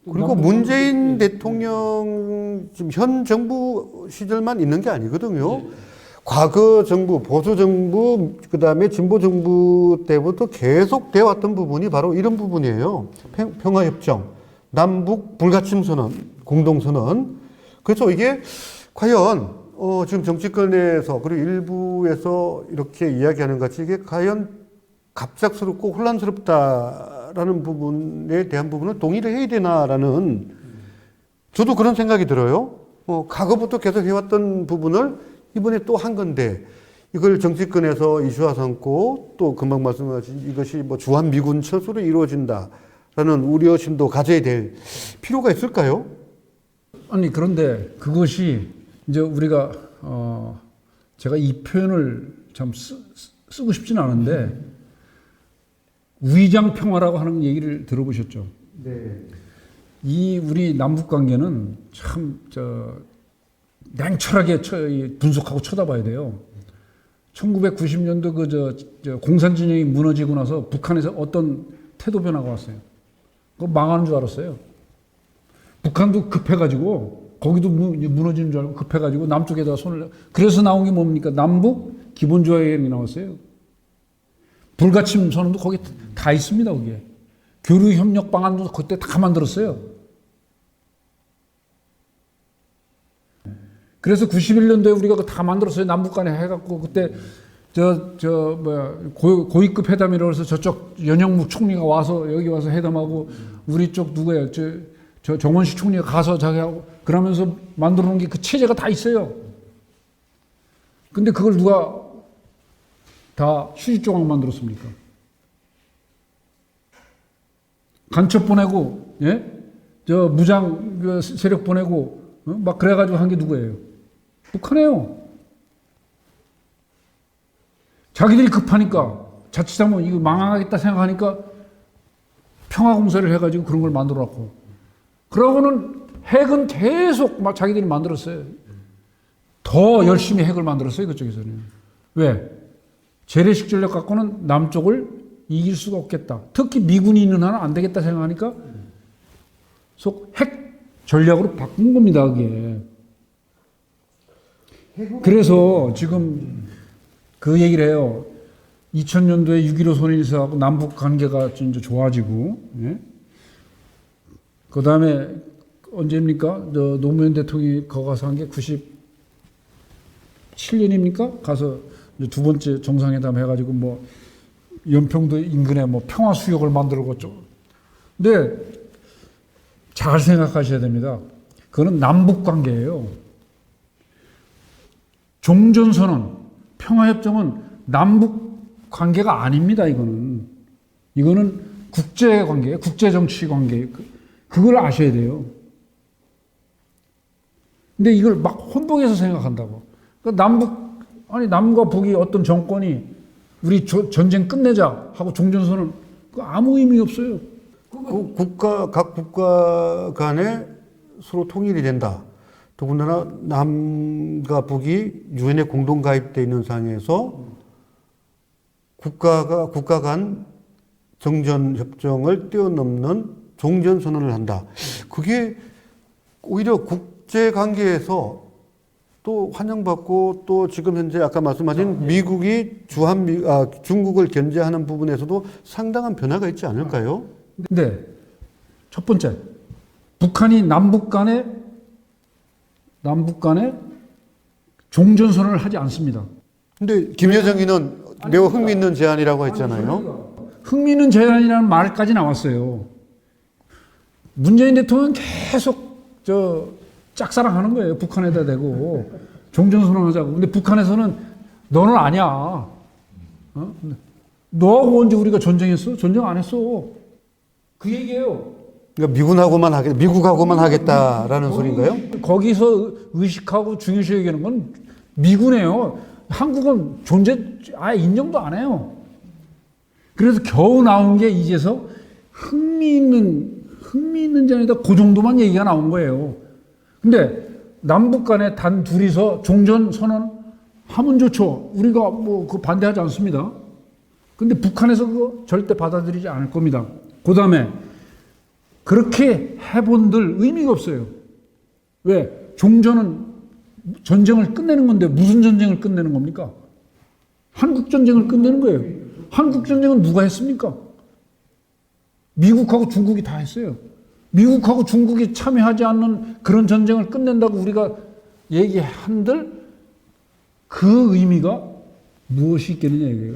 그리고 문재인 대통령 지금 현 정부 시절만 있는 게 아니거든요. 과거 정부, 보수 정부, 그 다음에 진보 정부 때부터 계속 되어 왔던 부분이 바로 이런 부분이에요. 평화협정, 남북 불가침 선언, 공동선언. 그래서 이게 과연 지금 정치권에서 그리고 일부에서 이렇게 이야기하는 같이 이게 과연 갑작스럽고 혼란스럽다라는 부분에 대한 부분을 동의를 해야 되나라는 저도 그런 생각이 들어요. 과거부터 계속 해왔던 부분을 이번에 또 한 건데 이걸 정치권에서 이슈화 삼고 또 금방 말씀하신 이것이 뭐 주한미군 철수로 이루어진다라는 우려심도 가져야 될 필요가 있을까요? 아니 그런데 그것이 이제 우리가 제가 이 표현을 참 쓰고 싶진 않은데 위장 평화라고 하는 얘기를 들어보셨죠? 네. 이 우리 남북 관계는 참 냉철하게 분석하고 쳐다봐야 돼요. 1990년도 저 공산 진영이 무너지고 나서 북한에서 어떤 태도 변화가 왔어요. 그거 망하는 줄 알았어요. 북한도 급해가지고 거기도 무너지는 줄 알고 급해가지고 남쪽에다가 그래서 나온 게 뭡니까? 남북 기본조약이 나왔어요. 불가침 선언도 거기 다 있습니다. 거기에 교류 협력 방안도 그때 다 만들었어요. 그래서 91년도에 우리가 다 만들었어요. 남북 간에 해갖고 그때 고위급 회담이라고 해서 저쪽 연영묵 총리가 와서 여기 와서 회담하고 우리 쪽 누구예요? 저 정원식 총리가 가서 자기하고 그러면서 만들어 놓은 게 그 체제가 다 있어요. 근데 그걸 누가 다 휴지조각 만들었습니까? 간첩 보내고, 예? 무장 세력 보내고, 막 그래가지고 한 게 누구예요? 북한이에요. 자기들이 급하니까, 자칫하면 이거 망하겠다 생각하니까 평화공사를 해가지고 그런 걸 만들어 놨고. 그러고는 핵은 계속 막 자기들이 만들었어요. 더 열심히 핵을 만들었어요, 그쪽에서는. 왜? 재래식 전략 갖고는 남쪽을 이길 수가 없겠다. 특히 미군이 있는 한은 안 되겠다 생각하니까 속 핵 전략으로 바꾼 겁니다, 그게. 그래서 지금 그 얘기를 해요. 2000년도에 6.15 손일사하고 남북 관계가 이제 좋아지고, 예? 그 다음에 언제입니까? 노무현 대통령이 거기 가서 한 게 97년입니까? 가서 두 번째 정상회담 해가지고 뭐 연평도 인근에 뭐 평화 수역을 만들고 좀. 근데 잘 생각하셔야 됩니다. 그거는 남북 관계예요. 종전선언, 평화협정은 남북 관계가 아닙니다. 이거는 국제 관계예요. 국제 정치 관계. 그걸 아셔야 돼요. 근데 이걸 막 혼동해서 생각한다고. 그러니까 남과 북이 어떤 정권이 우리 전쟁 끝내자 하고 종전선언 그 아무 의미 없어요. 각 국가 간에 서로 통일이 된다. 더군다나 남과 북이 유엔에 공동 가입되어 있는 상황에서 국가 간 정전 협정을 뛰어넘는 종전 선언을 한다. 그게 오히려 국제 관계에서 또 환영받고 또 지금 현재 아까 말씀하신 미국이 중국을 견제하는 부분에서도 상당한 변화가 있지 않을까요? 근데 첫 번째, 북한이 남북 간에 종전선언을 하지 않습니다. 근데 김여정이는 매우 흥미있는 제안이라고 했잖아요. 흥미있는 제안이라는 말까지 나왔어요. 문재인 대통령은 계속 짝사랑하는 거예요. 북한에다 대고 종전선언하자고. 근데 북한에서는 너는 아니야. 너하고 언제 우리가 전쟁했어? 전쟁 안 했어. 그 얘기예요. 그러니까 미국하고만 하겠다라는 소리인가요? 거기서 의식하고 중요시 여기는 건 미군이에요. 한국은 아예 인정도 안 해요. 그래서 겨우 나온 게 이제서 흥미있는지 아니다 그 정도만 얘기가 나온 거예요. 근데 남북 간에 단 둘이서 종전 선언 하면 좋죠. 우리가 뭐 그 반대하지 않습니다. 근데 북한에서 그거 절대 받아들이지 않을 겁니다. 그 다음에 그렇게 해본들 의미가 없어요. 왜? 종전은 전쟁을 끝내는 건데 무슨 전쟁을 끝내는 겁니까? 한국 전쟁을 끝내는 거예요. 한국 전쟁은 누가 했습니까? 미국하고 중국이 다 했어요. 미국하고 중국이 참여하지 않는 그런 전쟁을 끝낸다고 우리가 얘기한들 그 의미가 무엇이 있겠느냐 이거예요.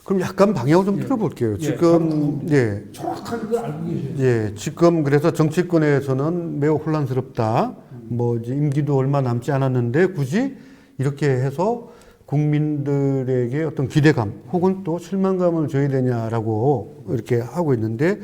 그럼 약간 방향을 좀 틀어볼게요. 지금, 정확하게 그걸 알고 계셔야 돼요. 지금 그래서 정치권에서는 매우 혼란스럽다. 뭐, 이제 임기도 얼마 남지 않았는데 굳이 이렇게 해서 국민들에게 어떤 기대감 혹은 또 실망감을 줘야 되냐라고 이렇게 하고 있는데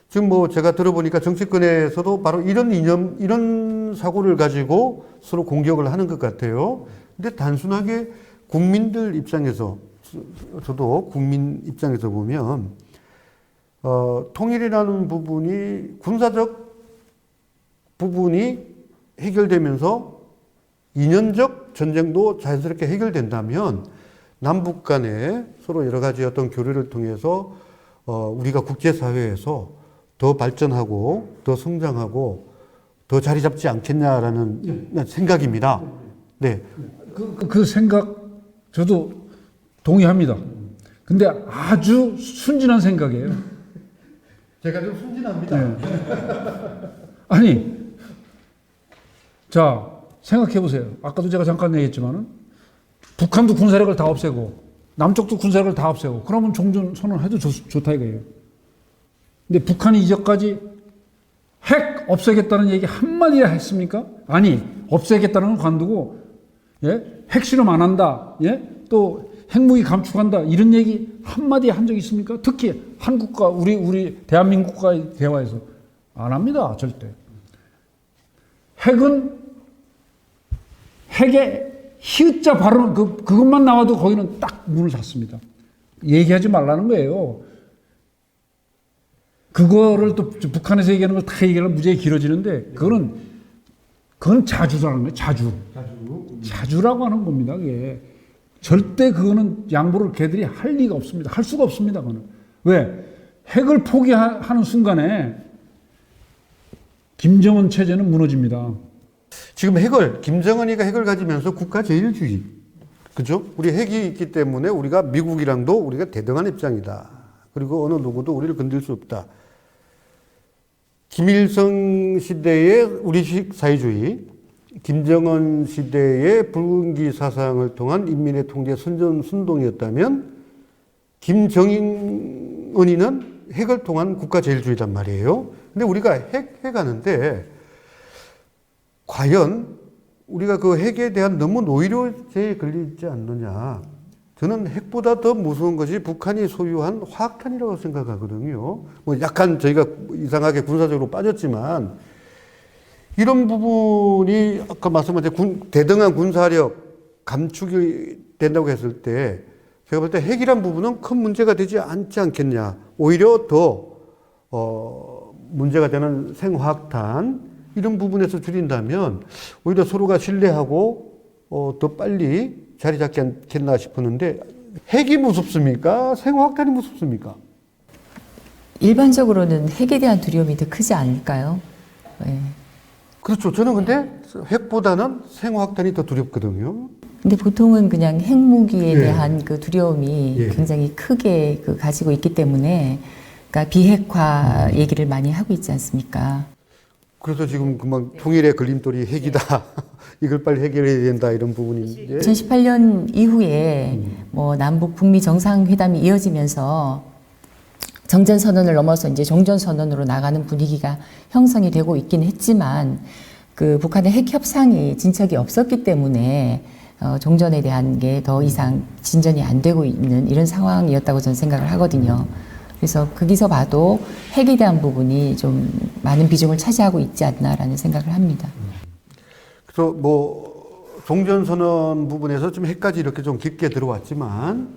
지금 뭐 제가 들어보니까 정치권에서도 바로 이런 이념, 이런 사고를 가지고 서로 공격을 하는 것 같아요. 근데 단순하게 국민들 입장에서 저도 국민 입장에서 보면 통일이라는 부분이 군사적 부분이 해결되면서 이념적 전쟁도 자연스럽게 해결된다면 남북 간에 서로 여러 가지 어떤 교류를 통해서 우리가 국제사회에서 더 발전하고 더 성장하고 더 자리 잡지 않겠냐라는 생각입니다. 네. 그 생각 저도 동의합니다. 근데 아주 순진한 생각이에요. 제가 좀 순진합니다. 아니, 자, 생각해 보세요. 아까도 제가 잠깐 얘기했지만은 북한도 군사력을 다 없애고 남쪽도 군사력을 다 없애고 그러면 종전 선언해도 좋다 이거예요. 근데 북한이 이제까지 핵 없애겠다는 얘기 한마디나 했습니까? 아니, 없애겠다는 건 관두고, 핵실험 안 한다, 또 핵무기 감축한다, 이런 얘기 한마디 한 적 있습니까? 특히 한국과 우리 대한민국과의 대화에서 안 합니다, 절대. 핵의 히읗자 발언, 그것만 나와도 거기는 딱 문을 닫습니다. 얘기하지 말라는 거예요. 그거를 또 북한에서 얘기하는 걸 다 얘기하면 무지하게 길어지는데, 그건 자주라는 거예요, 자주. 자주라고 하는 겁니다, 그게. 절대 그거는 양보를 걔들이 할 리가 없습니다. 할 수가 없습니다, 그거는. 왜? 핵을 포기하는 순간에 김정은 체제는 무너집니다. 지금 김정은이가 핵을 가지면서 국가 제일주의. 그죠? 우리 핵이 있기 때문에 우리가 미국이랑도 우리가 대등한 입장이다. 그리고 어느 누구도 우리를 건들 수 없다. 김일성 시대의 우리식 사회주의, 김정은 시대의 붉은기 사상을 통한 인민의 통제 선전순동이었다면 김정은이는 핵을 통한 국가 제일주의단 말이에요. 근데 우리가 핵하는데 과연 우리가 그 핵에 대한 너무 노이로제에 걸리지 않느냐. 저는 핵보다 더 무서운 것이 북한이 소유한 화학탄이라고 생각하거든요. 뭐 약간 저희가 이상하게 군사적으로 빠졌지만 이런 부분이 아까 말씀하신 대등한 군사력 감축이 된다고 했을 때 제가 볼 때 핵이란 부분은 큰 문제가 되지 않지 않겠냐. 오히려 더 문제가 되는 생화학탄 이런 부분에서 줄인다면 오히려 서로가 신뢰하고 더 빨리 자리 잡지 않겠나 싶었는데 핵이 무섭습니까? 생화학탄이 무섭습니까? 일반적으로는 핵에 대한 두려움이 더 크지 않을까요? 네. 그렇죠. 저는 근데 핵보다는 생화학탄이 더 두렵거든요. 근데 보통은 그냥 핵무기에 대한 그 두려움이 굉장히 크게 가지고 있기 때문에 그러니까 비핵화 얘기를 많이 하고 있지 않습니까? 그래서 지금 금방 통일의 걸림돌이 핵이다. 이걸 빨리 해결해야 된다 이런 부분인데. 2018년 이후에 뭐 남북 북미 정상회담이 이어지면서 정전선언을 넘어서 이제 종전선언으로 나가는 분위기가 형성이 되고 있긴 했지만 그 북한의 핵 협상이 진척이 없었기 때문에 종전에 대한 게 더 이상 진전이 안 되고 있는 이런 상황이었다고 저는 생각을 하거든요. 그래서 거기서 봐도 핵에 대한 부분이 좀 많은 비중을 차지하고 있지 않나라는 생각을 합니다. 그래서 뭐 종전선언 부분에서 좀 핵까지 이렇게 좀 깊게 들어왔지만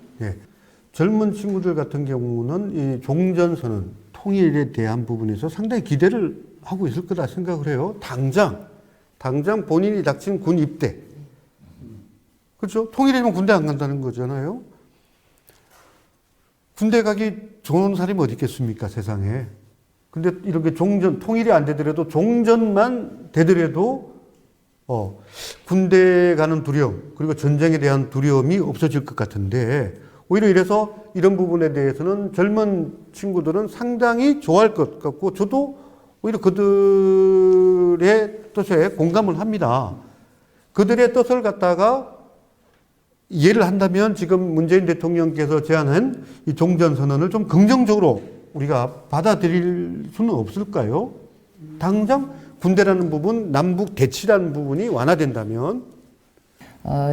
젊은 친구들 같은 경우는 이 종전선언 통일에 대한 부분에서 상당히 기대를 하고 있을 거다 생각을 해요. 당장 본인이 닥친 군 입대. 그렇죠? 통일이면 군대 안 간다는 거잖아요. 군대 가기 좋은 사람이 어디 있겠습니까, 세상에. 근데 이렇게 통일이 안 되더라도 종전만 되더라도 군대 가는 두려움, 그리고 전쟁에 대한 두려움이 없어질 것 같은데, 오히려 이래서 이런 부분에 대해서는 젊은 친구들은 상당히 좋아할 것 같고, 저도 오히려 그들의 뜻에 공감을 합니다. 그들의 뜻을 갖다가 이해를 한다면 지금 문재인 대통령께서 제안한 이 종전선언을 좀 긍정적으로 우리가 받아들일 수는 없을까요? 당장 군대라는 부분, 남북 대치라는 부분이 완화된다면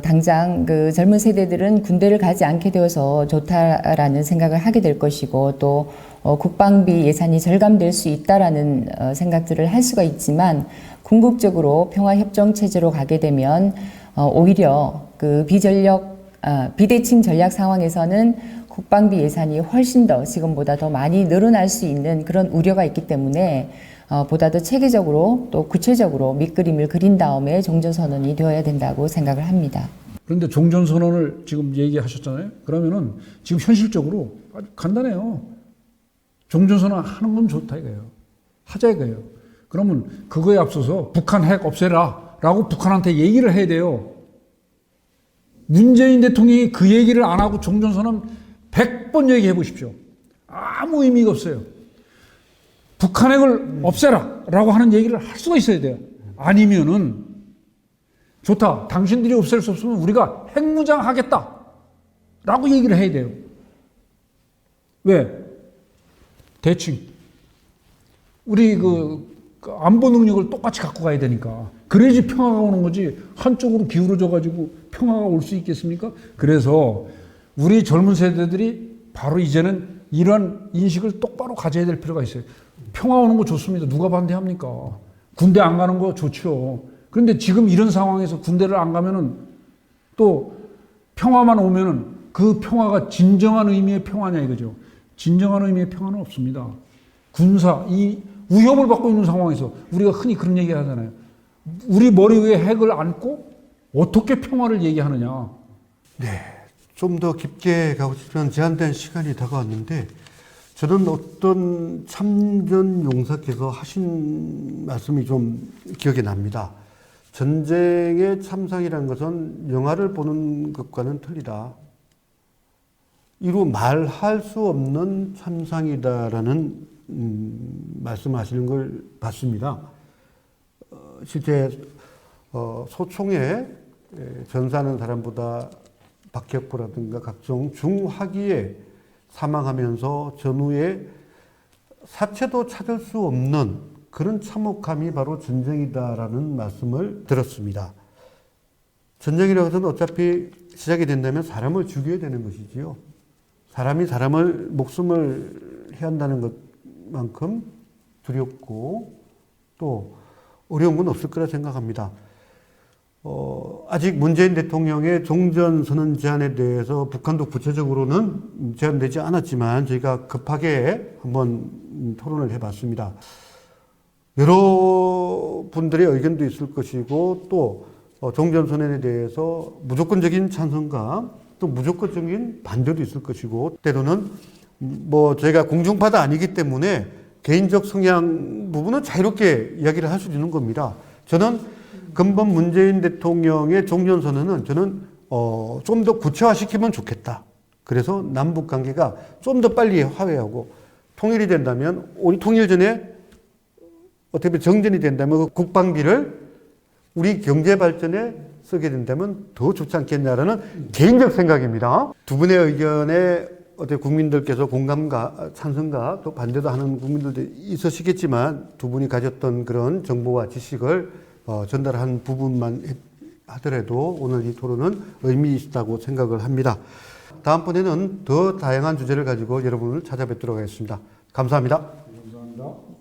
당장 그 젊은 세대들은 군대를 가지 않게 되어서 좋다라는 생각을 하게 될 것이고, 또 국방비 예산이 절감될 수 있다라는 생각들을 할 수가 있지만, 궁극적으로 평화협정 체제로 가게 되면 오히려 그 비대칭 전략 상황에서는 국방비 예산이 훨씬 더 지금보다 더 많이 늘어날 수 있는 그런 우려가 있기 때문에 보다 더 체계적으로 또 구체적으로 밑그림을 그린 다음에 종전선언이 되어야 된다고 생각을 합니다. 그런데 종전선언을 지금 얘기하셨잖아요. 그러면은 지금 현실적으로 아주 간단해요. 종전선언 하는 건 좋다 이거예요. 하자 이거예요. 그러면 그거에 앞서서 북한 핵 없애라 라고 북한한테 얘기를 해야 돼요. 문재인 대통령이 그 얘기를 안 하고 종전선언 100번 얘기해 보십시오. 아무 의미가 없어요. 북한 핵을 없애라 라고 하는 얘기를 할 수가 있어야 돼요. 아니면은 좋다. 당신들이 없앨 수 없으면 우리가 핵무장 하겠다 라고 얘기를 해야 돼요. 왜? 대칭. 우리 그 안보 능력을 똑같이 갖고 가야 되니까. 그래야지 평화가 오는 거지. 한쪽으로 기울어져 가지고 평화가 올 수 있겠습니까? 그래서 우리 젊은 세대들이 바로 이제는 이런 인식을 똑바로 가져야 될 필요가 있어요. 평화 오는 거 좋습니다. 누가 반대합니까? 군대 안 가는 거 좋죠. 그런데 지금 이런 상황에서 군대를 안 가면은 또 평화만 오면은 그 평화가 진정한 의미의 평화냐 이거죠. 진정한 의미의 평화는 없습니다. 이 위협을 받고 있는 상황에서 우리가 흔히 그런 얘기 하잖아요. 우리 머리 위에 핵을 안고 어떻게 평화를 얘기하느냐. 네, 좀 더 깊게 가고 싶지만 제한된 시간이 다가왔는데, 저는 어떤 참전 용사께서 하신 말씀이 좀 기억이 납니다. 전쟁의 참상이라는 것은 영화를 보는 것과는 틀리다. 이루 말할 수 없는 참상이다라는 말씀하시는 걸 봤습니다. 실제 소총에 전사하는 사람보다 박격포라든가 각종 중화기에 사망하면서 전후에 사체도 찾을 수 없는 그런 참혹함이 바로 전쟁이다라는 말씀을 들었습니다. 전쟁이라고 해서는 어차피 시작이 된다면 사람을 죽여야 되는 것이지요. 사람이 사람을 목숨을 해야 한다는 것만큼 두렵고 또 어려운 건 없을 거라 생각합니다. 아직 문재인 대통령의 종전선언 제안에 대해서 북한도 구체적으로는 제안되지 않았지만 저희가 급하게 한번 토론을 해봤습니다. 여러 분들의 의견도 있을 것이고 또 종전선언에 대해서 무조건적인 찬성과 또 무조건적인 반대도 있을 것이고, 때로는 저희가 공중파도 아니기 때문에 개인적 성향 부분은 자유롭게 이야기를 할 수 있는 겁니다. 저는 근본 문재인 대통령의 종전선언은 저는 좀 더 구체화시키면 좋겠다. 그래서 남북 관계가 좀 더 빨리 화해하고 통일이 된다면, 우리 통일 전에 어떻게 보면 정전이 된다면 그 국방비를 우리 경제 발전에 쓰게 된다면 더 좋지 않겠냐라는 개인적 생각입니다. 두 분의 의견에 어떻게 국민들께서 공감과 찬성과 또 반대도 하는 국민들도 있으시겠지만, 두 분이 가졌던 그런 정보와 지식을 전달한 부분만 하더라도 오늘 이 토론은 의미 있다고 생각을 합니다. 다음번에는 더 다양한 주제를 가지고 여러분을 찾아뵙도록 하겠습니다. 감사합니다. 감사합니다.